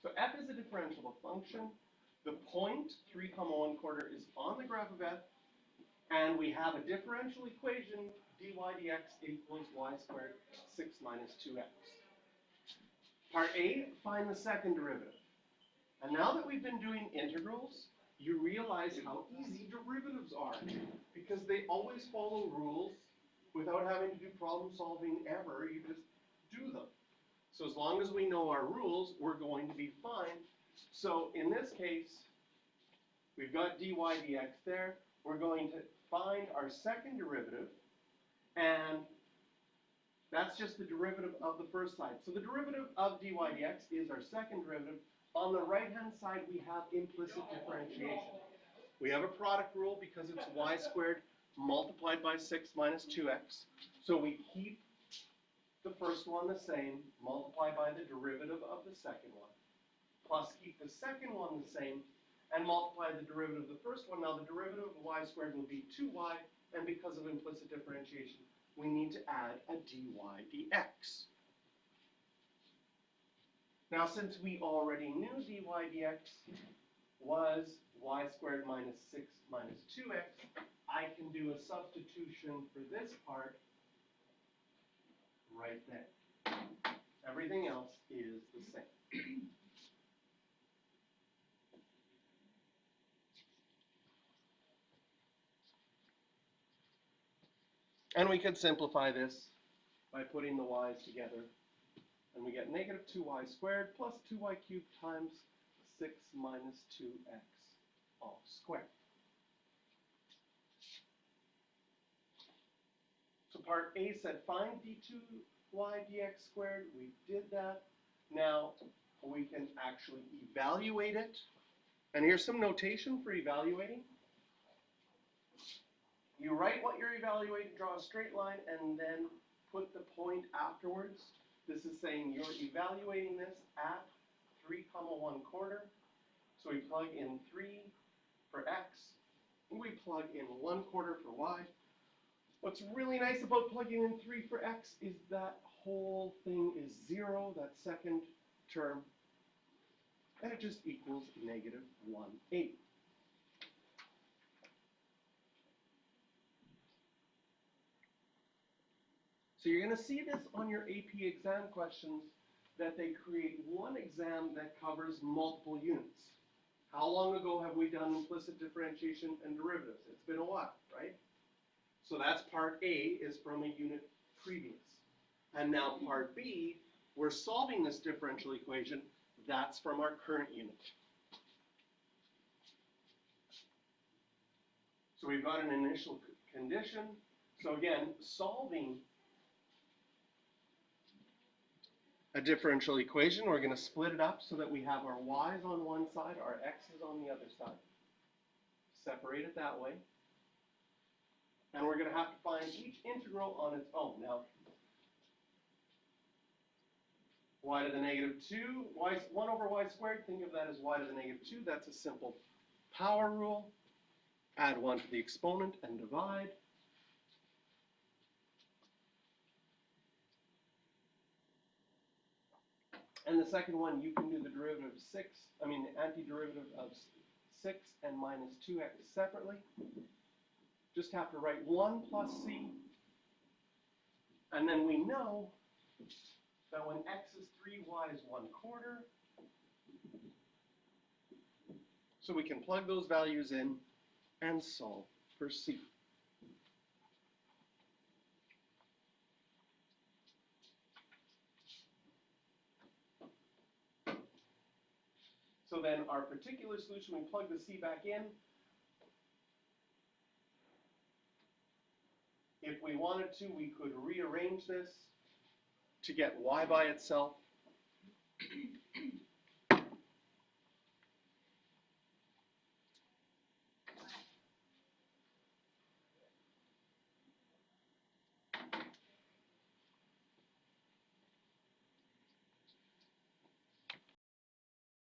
So f is a differentiable function. The point 3, 1/4 is on the graph of f, and we have a differential equation, dy dx equals y squared 6 minus 2x. Part A, find the second derivative. And now that we've been doing integrals, you realize how easy derivatives are, because they always follow rules without having to do problem solving ever. You just do them. So as long as we know our rules, we're going to be fine. So in this case, we've got dy dx there. We're going to find our second derivative, and that's just the derivative of the first side. So the derivative of dy dx is our second derivative. On the right-hand side, we have implicit differentiation. We have a product rule because it's y squared multiplied by 6 minus 2x. So we keep the first one the same, multiply by the derivative of the second one, plus keep the second one the same, and multiply the derivative of the first one. Now the derivative of y squared will be 2y, and because of implicit differentiation, we need to add a dy dx. Now since we already knew dy dx was y squared minus 6 minus 2x, I can do a substitution for this part right there. Everything else is the same. And we could simplify this by putting the y's together. And we get negative 2y squared plus 2y cubed times 6 minus 2x all squared. So part A said find d2y dx squared. We did that. Now we can actually evaluate it. And here's some notation for evaluating. You write what you're evaluating, draw a straight line, and then put the point afterwards. This is saying you're evaluating this at 3, 1/4. So we plug in 3 for x, and we plug in 1/4 for y. What's really nice about plugging in 3 for x is that whole thing is 0, that second term, and it just equals negative 1/8. So you're going to see this on your AP exam questions, that they create one exam that covers multiple units. How long ago have we done implicit differentiation and derivatives? It's been a while, right? So that's part A, is from a unit previous. And now part B, we're solving this differential equation. That's from our current unit. So we've got an initial condition. So again, solving a differential equation, we're going to split it up so that we have our y's on one side, our x's on the other side. Separate it that way. And we're going to have to find each integral on its own. Now, y to the negative 2, 1 over y squared, think of that as y to the negative 2. That's a simple power rule. Add 1 to the exponent and divide. And the second one, you can do the derivative of the antiderivative of 6 and minus 2x separately. Just have to write 1 plus c. And then we know that when x is 3, y is 1/4. So we can plug those values in and solve for c. So then our particular solution, we plug the c back in. If we wanted to, we could rearrange this to get y by itself.